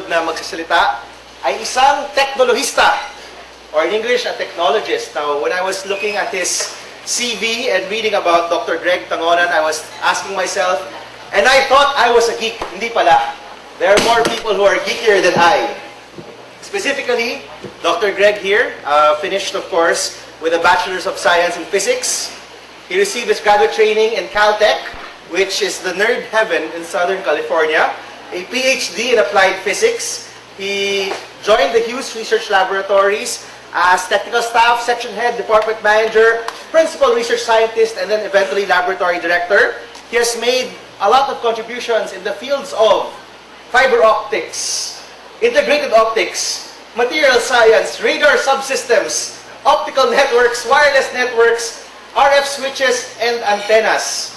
susunod na magsasalita ay isang teknolohista, or in English, a technologist. Now, when I was looking at his CV and reading about Dr. Greg Tangonan, I was asking myself, and I thought I was a geek. Hindi pala. There are more people who are geekier than I. Specifically, Dr. Greg here finished, of course, with a Bachelor's of Science in Physics. He received his graduate training in Caltech, which is the nerd heaven in Southern California, a PhD in Applied Physics. He joined the Hughes Research Laboratories as technical staff, section head, department manager, principal research scientist, and then eventually laboratory director. He has made a lot of contributions in the fields of fiber optics, integrated optics, material science, radar subsystems, optical networks, wireless networks, RF switches, and antennas.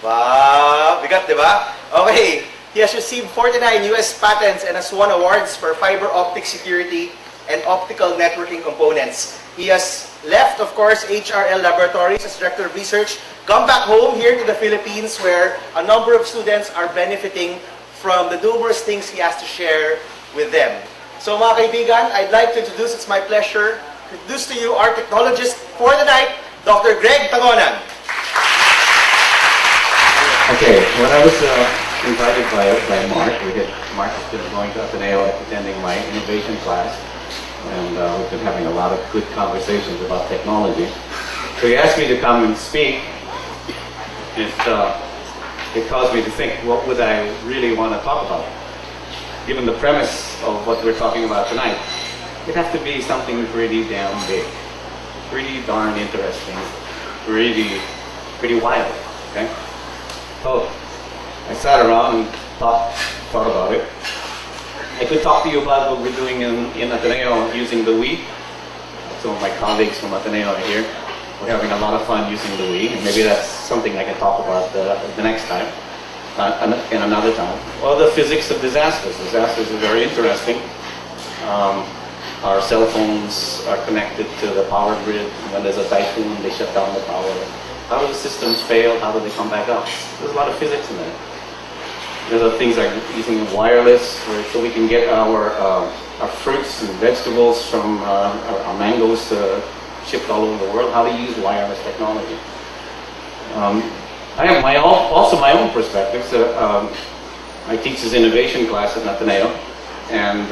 Wow, bigat, di ba? Okay, he has received 49 US patents and has won awards for fiber optic security and optical networking components. He has left, of course, HRL Laboratories as Director of Research, come back home here to the Philippines where a number of students are benefiting from the numerous things he has to share with them. So mga kaibigan, I'd like to introduce, it's my pleasure, to introduce to you our technologist for the night, Dr. Greg Tangonan. Okay, when I was invited by Mark, Mark has been going to Ateneo attending my innovation class, and we've been having a lot of good conversations about technology. So he asked me to come and speak. It caused me to think, what would I really want to talk about? Given the premise of what we're talking about tonight, it has to be something pretty damn big, pretty darn interesting, pretty wild, okay? So I sat around and thought about it. I could talk to you about what we're doing in Ateneo using the Why. Some of my colleagues from Ateneo are here. We're having a lot of fun using the Why, and maybe that's something I can talk about the next time, in another time. Or the physics of disasters. Disasters are very interesting. Our cell phones are connected to the power grid. When there's a typhoon, they shut down the power. How do the systems fail? How do they come back up? There's a lot of physics in there. There's other things like using wireless, so we can get our fruits and vegetables from our mangoes shipped all over the world. How to use wireless technology. I have also my own perspectives. I teach this innovation class at Ateneo, and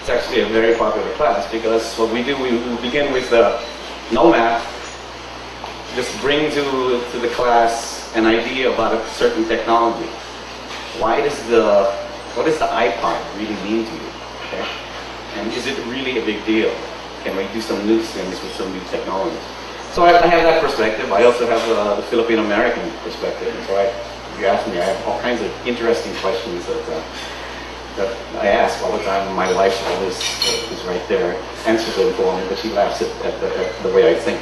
it's actually a very popular class because what we do, we begin with no math. Just bring to the class an idea about a certain technology. What does the iPod really mean to you? Okay? And is it really a big deal? Can we do some new things with some new technology? So I have that perspective. I also have the Filipino-American perspective. And so if you ask me, I have all kinds of interesting questions that I ask all the time. My wife always is right there, answers them for me, but she laughs at the way I think.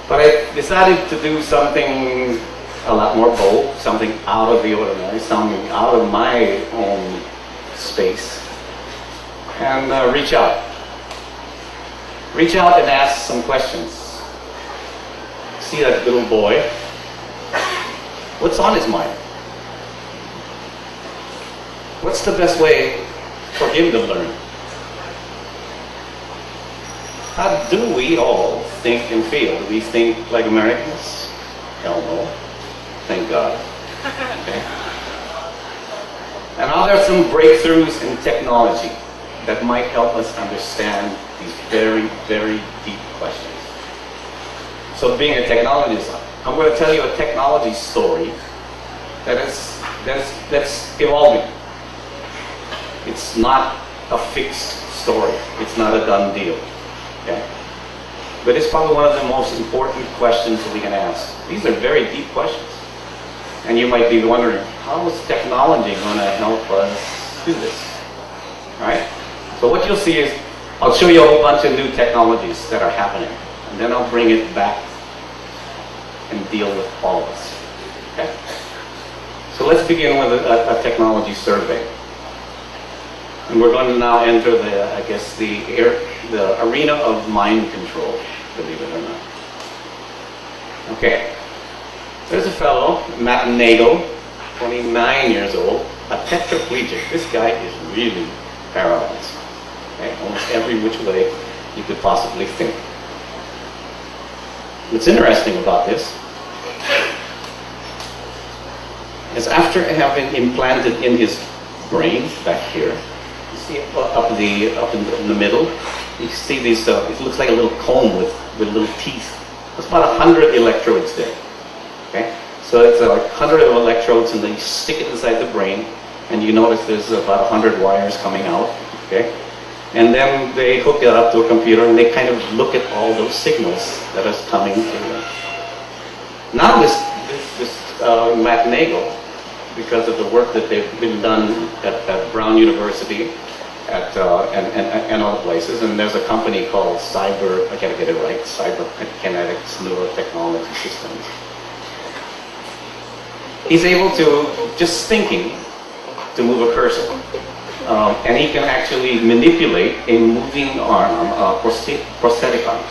But I decided to do something a lot more bold, something out of the ordinary, something out of my own space, and reach out. Reach out and ask some questions. See that little boy? What's on his mind? What's the best way for him to learn? How do we all think and feel? Do we think like Americans? Hell no. Thank God. Okay. And are there some breakthroughs in technology that might help us understand these very, very deep questions? So being a technologist, I'm going to tell you a technology story that's evolving. It's not a fixed story. It's not a done deal. Okay? But it's probably one of the most important questions that we can ask. These are very deep questions. And you might be wondering, how is technology going to help us do this? Right? So what you'll see is, I'll show you a whole bunch of new technologies that are happening. And then I'll bring it back and deal with all of us. Okay? So let's begin with a technology survey. And we're going to now enter the arena of mind control, believe it or not. Okay. There's a fellow, Matt Nagel, 29 years old, a tetraplegic. This guy is really paralyzed. Okay? Almost every which way you could possibly think. What's interesting about this is after having implanted in his brain back here, you see up in the middle, you see these. It looks like a little comb with little teeth. There's about 100 electrodes there. Okay, so it's like 100 electrodes, and then you stick it inside the brain, and you notice there's about 100 wires coming out. Okay, and then they hook it up to a computer, and they kind of look at all those signals that are coming through them. Now this Matt Nagel, because of the work that they've been done at Brown University, and other places, and there's a company called Cyber, I gotta get it right, Cyberkinetics Neurotechnology Systems. He's able to, just thinking, to move a cursor. And he can actually manipulate a moving arm, prosthetic arm.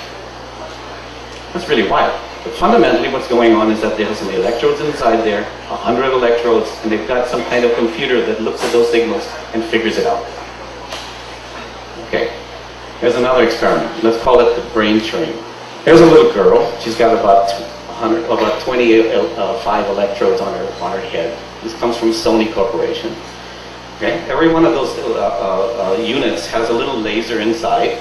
That's really wild. But fundamentally what's going on is that there's some electrodes inside there, 100 electrodes, and they've got some kind of computer that looks at those signals and figures it out. Okay, here's another experiment. Let's call it the brain train. Here's a little girl. She's got about 25 electrodes on her head. This comes from Sony Corporation. Okay, every one of those units has a little laser inside,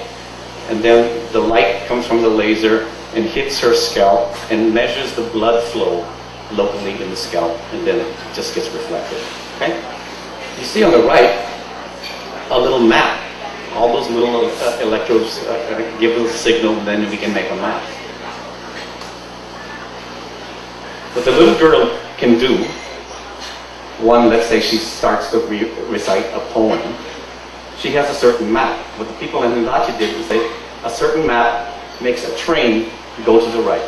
and then the light comes from the laser and hits her scalp and measures the blood flow locally in the scalp, and then it just gets reflected. Okay, you see on the right a little map. All those little electrodes give us a signal, and then we can make a map. What the little girl can do, one, let's say she starts to recite a poem. She has a certain map. What the people in Hindachi did is a certain map makes a train go to the right.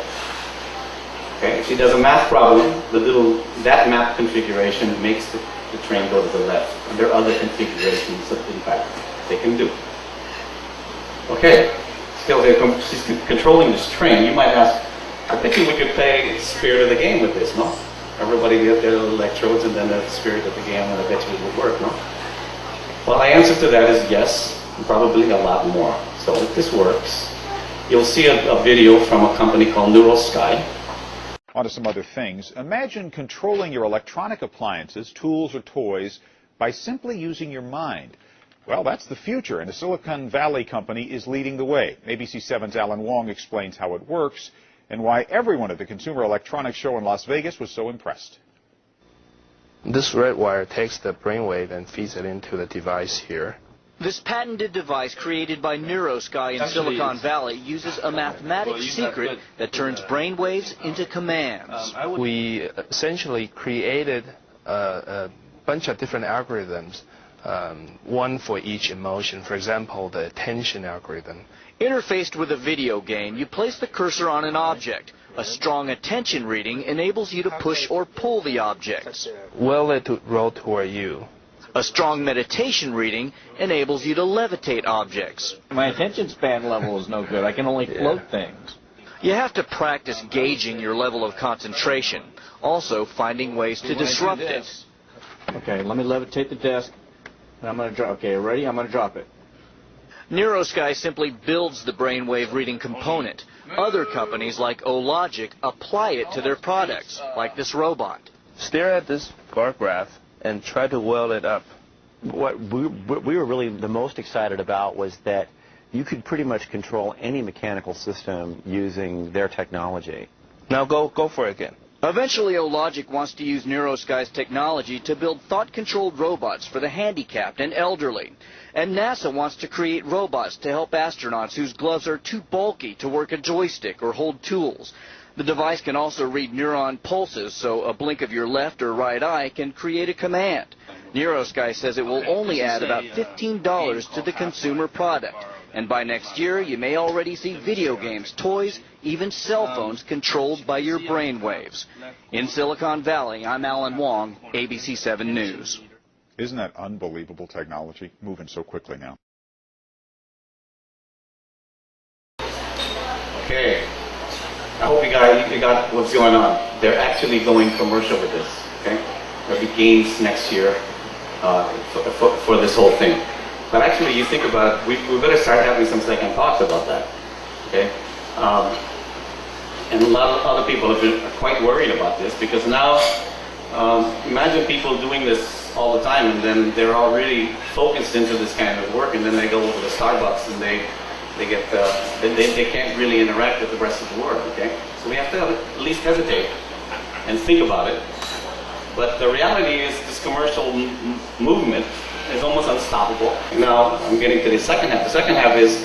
Okay, if she does a math problem, that map configuration makes the train go to the left. And there are other configurations that, in fact, they can do. Okay, still she's controlling this train. You might ask, I bet you we could play Spirit of the Game with this, no? Everybody get their electrodes and then the Spirit of the Game, and I bet you it would work, no? Well, the answer to that is yes, and probably a lot more. So if this works, you'll see a video from a company called NeuroSky. On to some other things. Imagine controlling your electronic appliances, tools, or toys by simply using your mind. Well, that's the future, and a Silicon Valley company is leading the way. ABC 7's Alan Wong explains how it works and why everyone at the Consumer Electronics Show in Las Vegas was so impressed. This red wire takes the brainwave and feeds it into the device here. This patented device created by NeuroSky in Silicon Valley uses a mathematics secret that turns brainwaves into commands. We essentially created a bunch of different algorithms, one for each emotion. For example, the attention algorithm. Interfaced with a video game, you place the cursor on an object. A strong attention reading enables you to push or pull the object. Will it roll toward you? A strong meditation reading enables you to levitate objects. My attention span level is no good. I can only float things. You have to practice gauging your level of concentration, also finding ways to disrupt it. Okay, let me levitate the desk. And I'm going to drop. Okay, ready? I'm going to drop it. NeuroSky simply builds the brainwave reading component. Other companies like Ologic apply it to their products, like this robot. Stare at this bar graph and try to weld it up. What we were really the most excited about was that you could pretty much control any mechanical system using their technology. Now go for it again. Eventually, Ologic wants to use NeuroSky's technology to build thought-controlled robots for the handicapped and elderly. And NASA wants to create robots to help astronauts whose gloves are too bulky to work a joystick or hold tools. The device can also read neuron pulses, so a blink of your left or right eye can create a command. NeuroSky says it will only add about $15 to the consumer product. And by next year, you may already see video games, toys, even cell phones controlled by your brainwaves. In Silicon Valley, I'm Alan Wong, ABC 7 News. Isn't that unbelievable technology, moving so quickly now? Okay, I hope you got what's going on. They're actually going commercial with this, okay? There'll be games next year, for this whole thing. But actually, you think about it, we better start having some second thoughts about that. Okay? And a lot of other people are quite worried about this, because now, imagine people doing this all the time, and then they're all really focused into this kind of work, and then they go over to Starbucks and they can't really interact with the rest of the world. Okay? So we have to at least hesitate and think about it. But the reality is, this commercial movement is almost unstoppable. Now I'm getting to the second half. The second half is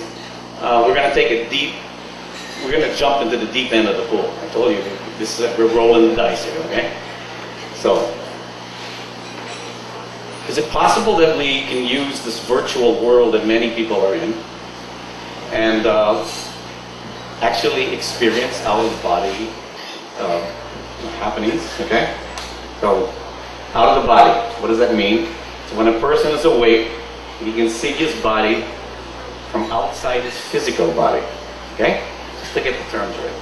we're going to take it deep. We're going to jump into the deep end of the pool. I told you, this is, we're rolling the dice here. Okay? So, is it possible that we can use this virtual world that many people are in and actually experience out-of-the-body happenings? Okay? So, out of the body, what does that mean? So when a person is awake, he can see his body from outside his physical body. Okay? Just to get the terms right.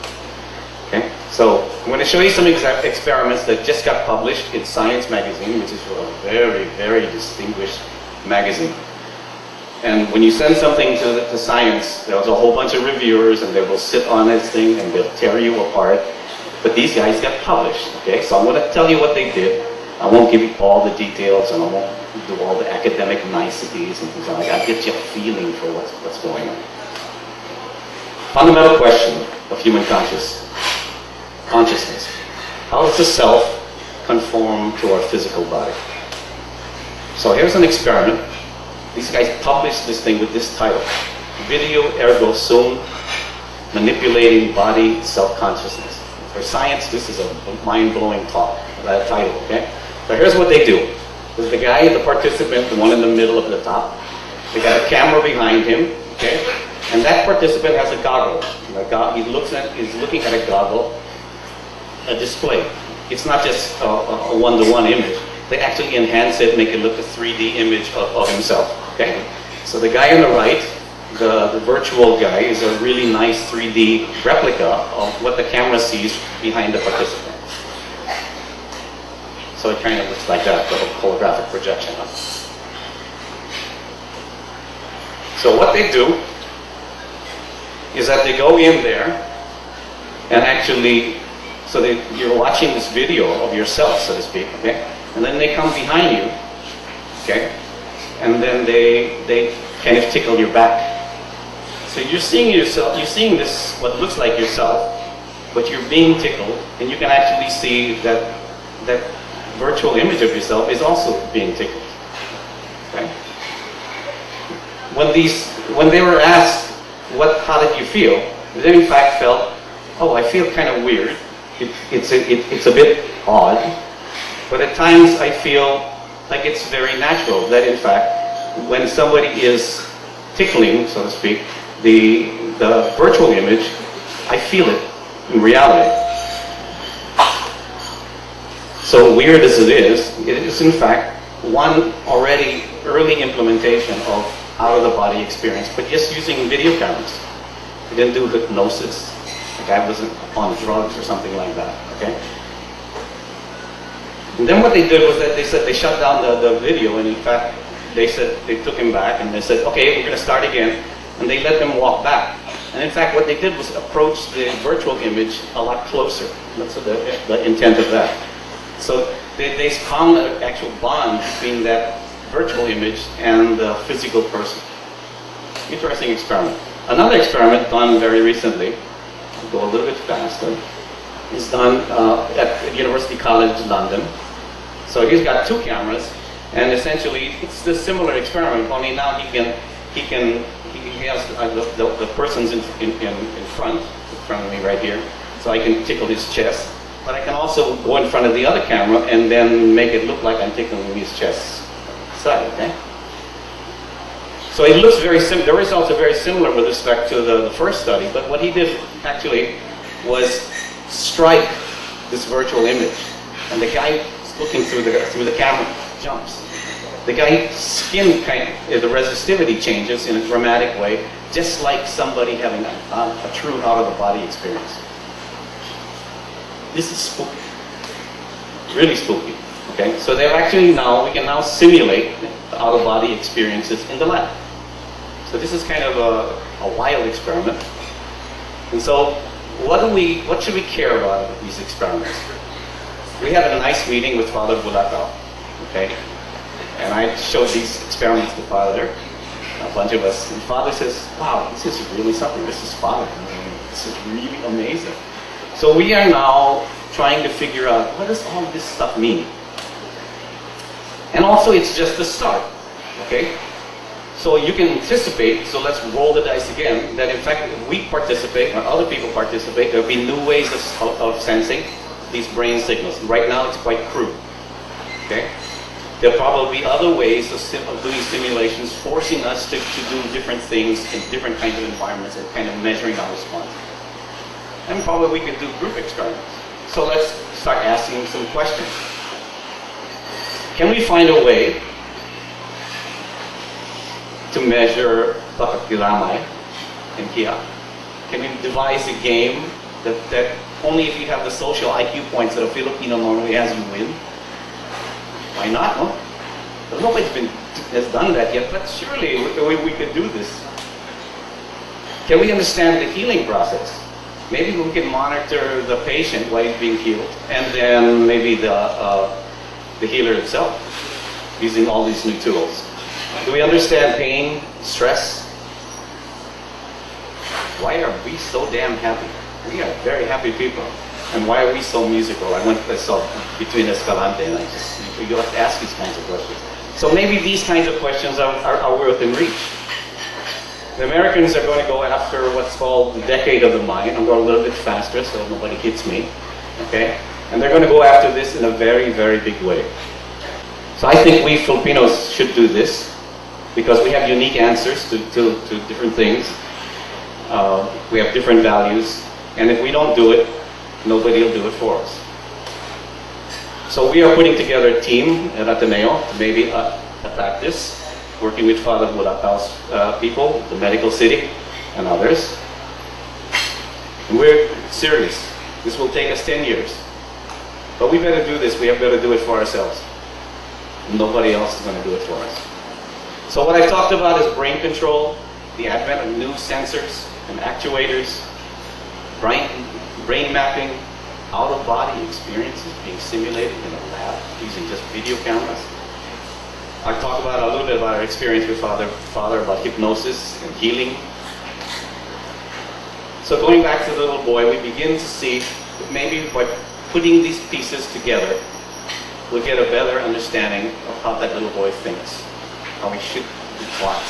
Okay? So I'm going to show you some experiments that just got published in Science magazine, which is a very, very distinguished magazine. And when you send something to Science, there's a whole bunch of reviewers, and they will sit on this thing and they'll tear you apart. But these guys got published. Okay? So I'm going to tell you what they did. I won't give you all the details, and I won't do all the academic niceties and things like that. I'll get you a feeling for what's going on. Fundamental question of human consciousness. How does the self conform to our physical body? So here's an experiment. These guys published this thing with this title: Video Ergo Sum, Manipulating Body Self-Consciousness. For Science, this is a mind-blowing title, okay? So here's what they do. There's the guy, the participant, the one in the middle of the top. They got a camera behind him, okay? And that participant has a goggle. He's looking at a goggle, a display. It's not just a one-to-one image. They actually enhance it, make it look a 3D image of himself, okay? So the guy on the right, the virtual guy, is a really nice 3D replica of what the camera sees behind the participant. So it kind of looks like that, the holographic projection. So what they do is that they go in there and actually, so you're watching this video of yourself, so to speak, okay? And then they come behind you, okay? And then they kind of tickle your back. So you're seeing yourself, you're seeing this, what looks like yourself, but you're being tickled, and you can actually see that virtual image of yourself is also being tickled. Okay? When they were asked, how did you feel? They in fact felt, oh, I feel kind of weird. It's a bit odd, but at times I feel like it's very natural. That in fact, when somebody is tickling, so to speak, the virtual image, I feel it in reality. So weird as it is in fact one already early implementation of out-of-the-body experience, but just using video cameras. They didn't do hypnosis. The guy wasn't on drugs or something like that, okay? And then what they did was that they said they shut down the video, and in fact, they said they took him back, and they said, okay, we're going to start again, and they let them walk back. And in fact, what they did was approach the virtual image a lot closer. That's the intent of that. So they found an actual bond between that virtual image and the physical person. Interesting experiment. Another experiment done very recently, I'll go a little bit faster, is done at University College London. So he's got two cameras, and essentially it's a similar experiment, only now he has the person's in front of me right here, so I can tickle his chest. But I can also go in front of the other camera and then make it look like I'm tickling his chest side, okay? So it looks very similar. The results are very similar with respect to the first study, but what he did actually was strike this virtual image. And the guy looking through the camera jumps. The guy's skin the resistivity changes in a dramatic way, just like somebody having a true out-of-the-body experience. This is spooky. Really spooky. Okay? Okay, so they're actually now, we can now simulate the out-of-body experiences in the lab. So this is kind of a wild experiment. And so what should we care about with these experiments? We had a nice meeting with Father Bulacao, okay? And I showed these experiments to Father, a bunch of us. And Father says, wow, this is really something. This is Father. This is really amazing. So we are now trying to figure out, what does all this stuff mean? And also, it's just the start, okay? So you can anticipate, so let's roll the dice again, that in fact, if we participate, or other people participate, there'll be new ways of sensing these brain signals. Right now, it's quite crude, okay? There'll probably be other ways of doing simulations, forcing us to do different things in different kinds of environments and kind of measuring our response. And probably we could do group experiments. So let's start asking some questions. Can we find a way to measure pagkakiramay and kia? Can we devise a game that only if you have the social IQ points that a Filipino normally has, you win? Why not? No? But nobody has done that yet, but surely we could do this. Can we understand the healing process? Maybe we can monitor the patient while he's being healed, and then maybe the healer itself, using all these new tools. Do we understand pain, stress? Why are we so damn happy? We are very happy people. And why are we so musical? I saw Between Escalante, and you have to ask these kinds of questions. So maybe these kinds of questions are within reach. The Americans are going to go after what's called the decade of the mind. I'm going a little bit faster so nobody hits me. Okay? And they're going to go after this in a very, very big way. So I think we Filipinos should do this because we have unique answers to different things. We have different values. And if we don't do it, nobody will do it for us. So we are putting together a team at Ateneo to maybe attack this, working with Father Bulacao's people, the medical city, and others. And we're serious. This will take us 10 years. But we better do this. We have better do it for ourselves. Nobody else is going to do it for us. So what I've talked about is brain control, the advent of new sensors and actuators, brain mapping, out-of-body experiences being simulated in a lab using just video cameras. I talked about a little bit about our experience with Father about hypnosis and healing. So going back to the little boy, we begin to see that maybe by putting these pieces together, we'll get a better understanding of how that little boy thinks, how he should be taught.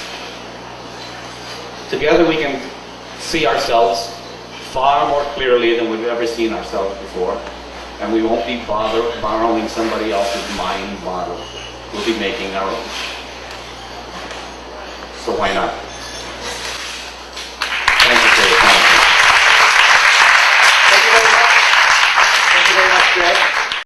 Together we can see ourselves far more clearly than we've ever seen ourselves before, and we won't be borrowing somebody else's mind model. We'll be making our own. So why not?